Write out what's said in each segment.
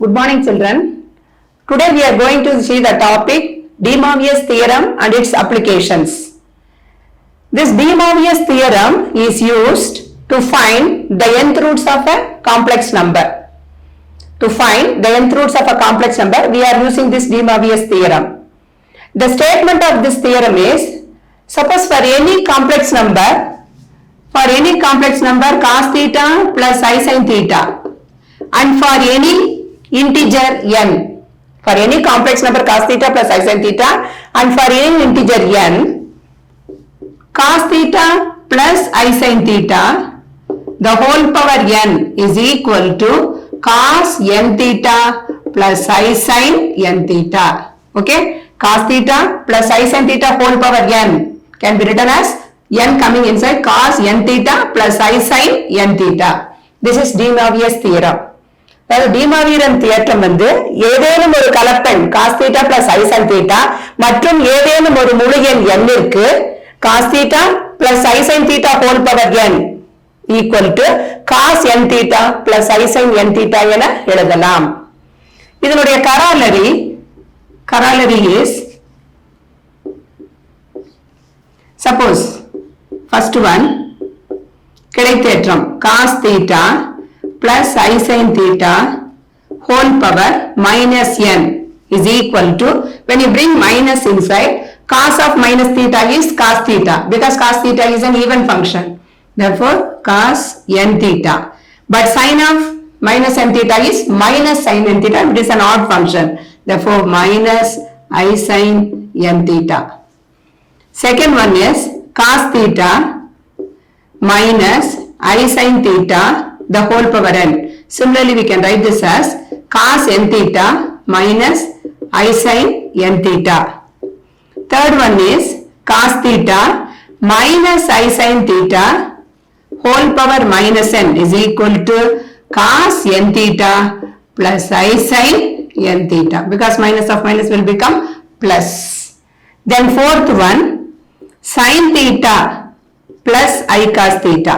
Good morning, children. Today we are going to see the topic De Moivre's theorem and its applications. This De Moivre's theorem is used to find the nth roots of a complex number. To find the nth roots of a complex number, we are using this De Moivre's theorem. The statement of this theorem is, suppose for any complex number cos theta plus I sin theta, and for any integer n, for any complex number cos theta plus I sin theta, and for any integer n, cos theta plus I sin theta, the whole power n is equal to cos n theta plus I sin n theta. Okay, cos theta plus I sin theta whole power n can be written as n coming inside cos n theta plus I sin n theta. This is De Moivre's theorem. De Moivre's theorem வந்து ஏதேனும் ஒரு கலப்பெண் cos theta plus I sin theta மற்றும் ஏதேனும் ஒரு முழு எண் n இருக்கு cos theta plus I sin theta whole power n equal to cos n theta plus I sin n theta என எழுதலாம். இதனுடைய corollary is, suppose first one கிடைத்தேற்றம் cos theta plus I sin theta whole power minus n is equal to, when you bring minus inside, cos of minus theta is cos theta because cos theta is an even function. Therefore cos n theta, but sin of minus n theta is minus sin n theta, it is an odd function. Therefore minus I sin n theta. Second one is cos theta minus I sin theta the whole power n. Similarly we can write this as cos n theta minus I sin n theta. Third one is cos theta minus I sin theta whole power minus n is equal to cos n theta plus I sin n theta, because minus of minus will become plus. Then fourth one, sin theta plus I cos theta.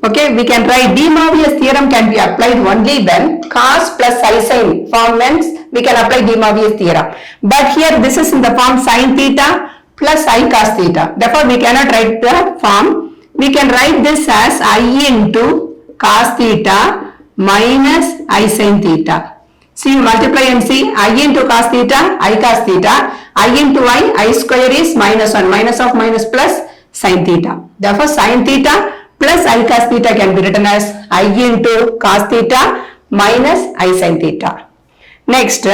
Okay, we can write De Moivre's theorem can be applied only when cos plus I sin form means we can apply De Moivre's theorem. But here this is in the form sin theta plus I cos theta. Therefore we cannot write the form. We can write this as I into cos theta minus I sin theta. See, you multiply and see I into cos theta, I cos theta, I into I square is minus 1, minus of minus plus sin theta. Therefore sin theta plus I cos theta can be written as I into cos theta minus I sin theta. Next,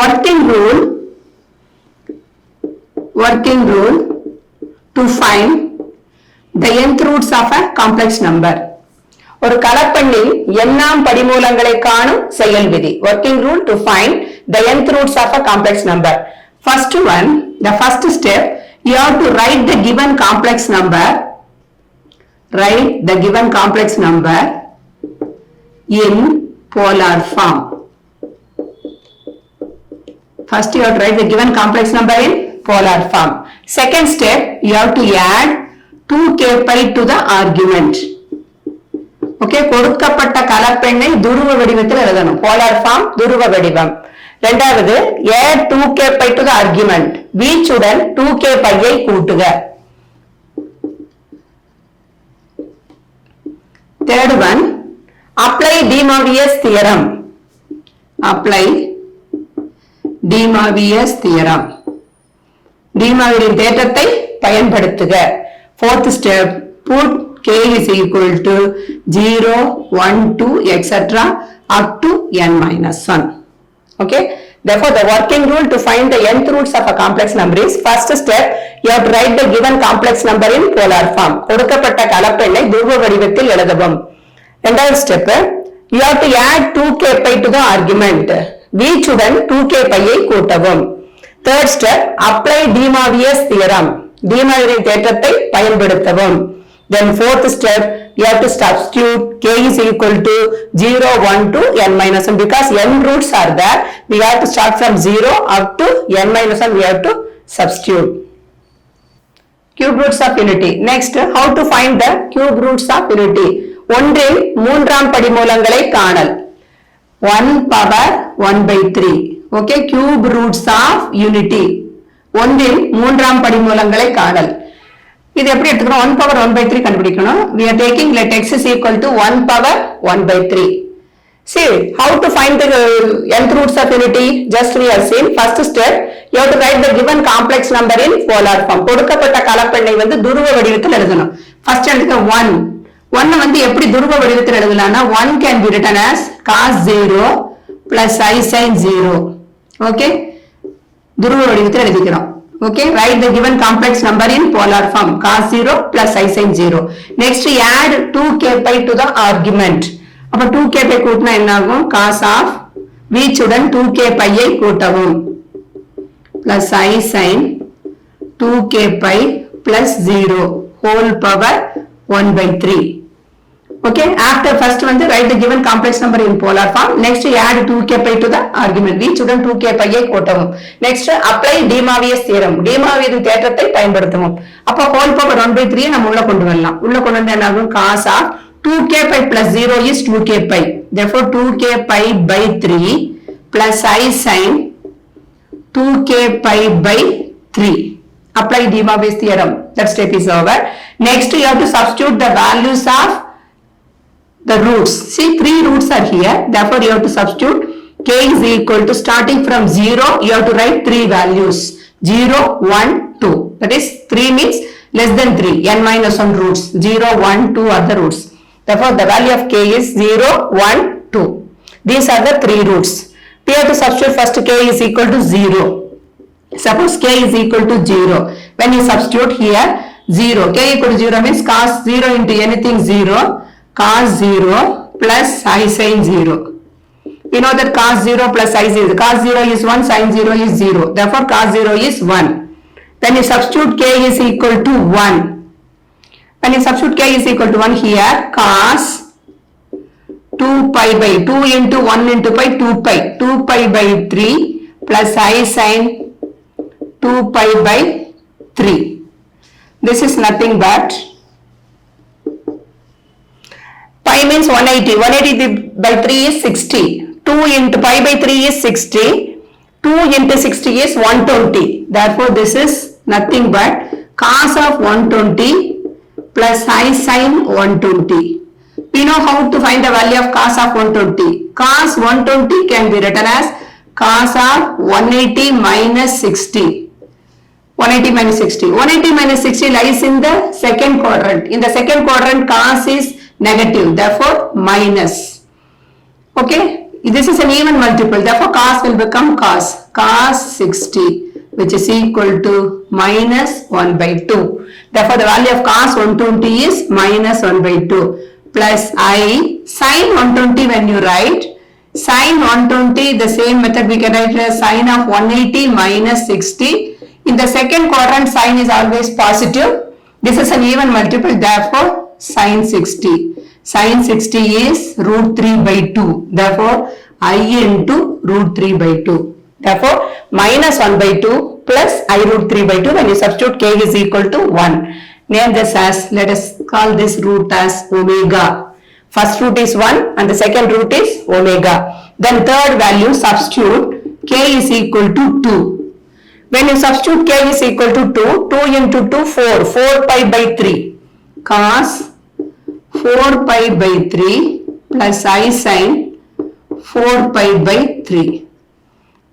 working rule to find the nth roots of a complex number. ஒரு கலப்பெண்ணில் எண்ணாம் படிமூலங்களை காணும் செயல் விதி. Working rule to find the nth roots of a complex number. First one, the first step, you have to write the given complex number. Write the given complex number in polar form. First you have to write the given complex number in polar form. Second step, you have to add 2k pi to the argument. Okay, கொடுக்கப்பட்ட கலப்பெண்ணை துருவ வடிவத்தில் எழுதணும். polar form துருவ வடிவம். இரண்டாவது, add 2k pi to the argument. வீச்சுடன் 2k pi I கூட்டுக. Third one, apply De Moivre's theorem. Apply De Moivre's theorem. De Moivre's தேற்றத்தை பயன்படுத்துக. Fourth step, put k is equal to 0, 1, 2, etc. up to n minus 1. Okay. Therefore, the working rule to find the nth roots of a complex number is, first step, you have to write the given complex number in polar form. கொடுக்கப்பட்ட கலப்பெண்ணை துருவ வடிவத்தில் எழுதவும். இரண்டாவது step, you have to add 2k pi to the argument. வீச்சுடன் 2k pi ஐ கூட்டவும். Third step, apply De Moivre's theorem. De Moivre's தேற்றத்தை பயன்படுத்தவும். Then fourth step, you have to substitute k is equal to 0, 1 to n minus 1, because n roots are there. We have to start from 0 up to n minus 1, we have to substitute. Cube roots of unity. Next, how to find the cube roots of unity? ஒன்றில் மூன்றாம் படிமூலங்களை காணல். 1 power 1 by 3. Okay, cube roots of unity. ஒன்றின் மூன்றாம் படிமூலங்களை காணல். இது எப்படி எடுத்துக்கிறோம்? 1 power 1 by 3 கண்டுபிடிக்கணும். We are taking let x is equal to 1 power 1 by 3. See, how to find the nth roots of unity? Just we have seen. First step, you have to write the given complex number in polar form. கொடுக்கப்பட்ட கலப்பெண்ணை வந்து துருவ வடிவத்தில் எழுதணும். First எடுத்துக்க 1. 1 வந்து எப்படி துருவ வடிவத்தில் எழுதலாம்னா 1 can be written as cos 0 plus I sin 0. Okay? துருவ வடிவத்தில் எழுதிக்கிறோம். Okay, write the given complex number in polar form. Cos 0 plus I sin 0. Next, add 2k pi to the argument. அப்ப 2k pi கூட்டினா என்ன ஆகும்? Cos of வீச்சுடன் 2k pi ஐ கூட்டவும். Plus I sin 2k pi plus 0 whole power 1 by 3. Okay, after first வந்து write the given complex number in polar form. Next add 2k pi to the argument. வீச்சுடன் 2k pi ஐ கூட்டவும். Next apply De Moivre's theorem. De Moivre's தேற்றத்தை பயன்படுத்தவும். அப்ப whole power 1 by 3 நம்ம உள்ள கொண்டு வரலாம். உள்ள கொண்டு வந்து என்ன ஆகும்? Cos of 2k pi plus 0 is 2k pi. Therefore 2k pi by 3 plus I sin 2k pi by 3. Apply De Moivre's theorem. That step is over. Next you have to substitute the values of the roots. See, 3 roots are here. Therefore you have to substitute k is equal to, starting from 0, you have to write 3 values. 0, 1, 2. That is 3 means less than 3. N minus 1 roots. 0, 1, 2 are the roots. Therefore the value of k is 0, 1, 2. These are the 3 roots. We have to substitute first k is equal to 0. Suppose k is equal to 0. When you substitute here 0, k equal to 0 means cos 0 into anything 0, cos 0 plus I sin 0. We know that cos 0 plus I sin 0. Cos 0 is 1, sin 0 is 0. Therefore cos 0 is 1. Then you substitute k is equal to 1. When you substitute k is equal to 1 here, cos 2 pi by 2 into 1 into pi, 2 pi. 2 pi by 3 plus I sin 2 pi by 3. This is nothing but pi means 180. 180 by 3 is 60. 2 into pi by 3 is 60. 2 into 60 is 120. Therefore, this is nothing but cos of 120 plus I sin 120. We know how to find the value of cos of 120. Cos 120 can be written as cos of 180 minus 60. 180 minus 60. 180 minus 60 lies in the second quadrant. In the second quadrant, cos is negative. Therefore, minus. Okay. This is an even multiple. Therefore, cos will become cos. Cos 60, which is equal to minus 1 by 2. Therefore, the value of cos 120 is minus 1 by 2. Plus I sin 120 when you write. Sin 120, the same method we can write as sin of 180 minus 60. In the second quadrant, sin is always positive. This is an even multiple. Therefore, sin 60. Sin 60 is root 3 by 2. Therefore, I into root 3 by 2. Therefore, minus 1 by 2 plus I root 3 by 2. When you substitute k is equal to 1. Name this as, let us call this root as omega. First root is 1 and the second root is omega. Then third value substitute k is equal to 2. When you substitute k is equal to 2, 2 into 2, 4. 4 pi by 3. Cos 4 pi by 3 plus I sin 4 pi by 3.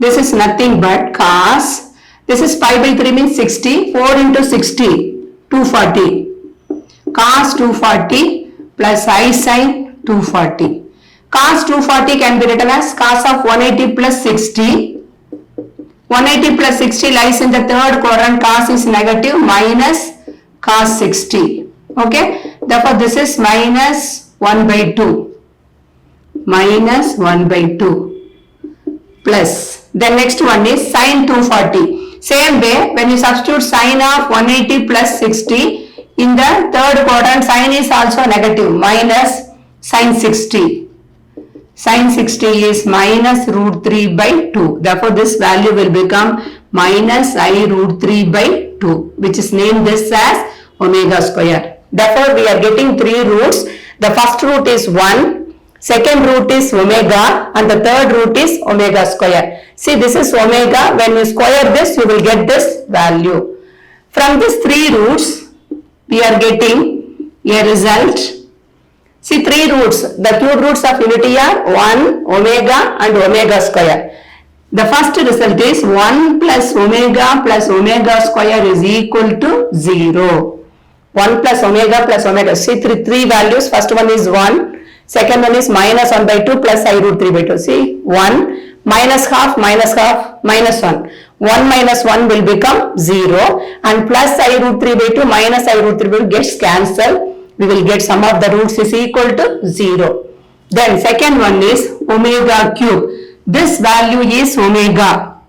This is nothing but cos. This is pi by 3 means 60. 4 into 60, 240. Cos 240 plus I sin 240. Cos 240 can be written as cos of 180 plus 60. 180 plus 60 lies in the third quadrant. Cos is negative minus cos 60. Okay. Therefore, this is minus 1 by 2. Minus 1 by 2. Plus. The next one is sin 240. Same way, when you substitute sin of 180 plus 60, in the third quadrant, sin is also negative. Minus sin 60. Sin 60 is minus root 3 by 2. Therefore, this value will become minus I root 3 by 2, which is named this as omega square. Therefore, we are getting 3 roots. The first root is 1. Second root is omega and the third root is omega square. See, this is omega. When you square this, you will get this value. From these three roots, we are getting a result. See, three roots. The cube roots of unity are 1, omega and omega square. The first result is 1 plus omega square is equal to 0. 1 plus omega. See, three values. First one is 1. Second one is minus 1 by 2 plus I root 3 by 2. See, 1 minus half, minus 1. 1 minus 1 will become 0 and plus I root 3 by 2 minus I root 3 by 2 gets cancelled. We will get sum of the roots is equal to 0. Then second one is omega cube. This value is omega.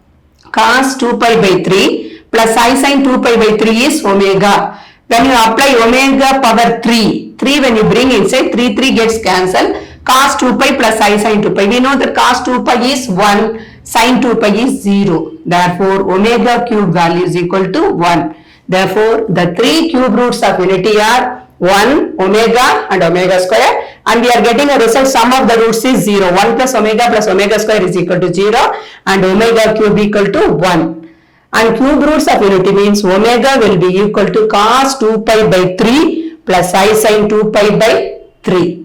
Cos 2 pi by 3 plus I sin 2 pi by 3 is omega. When you apply omega power 3 when you bring inside, 3 gets cancelled. Cos 2 pi plus I sin 2 pi. We know that cos 2 pi is 1, sin 2 pi is 0. Therefore, omega cube value is equal to 1. Therefore, the three cube roots of unity are 1, omega and omega square, and we are getting a result sum of the roots is 0. 1 plus omega square is equal to 0 and omega cube equal to 1. And cube roots of unity means omega will be equal to cos 2 pi by 3 plus I sin 2 pi by 3.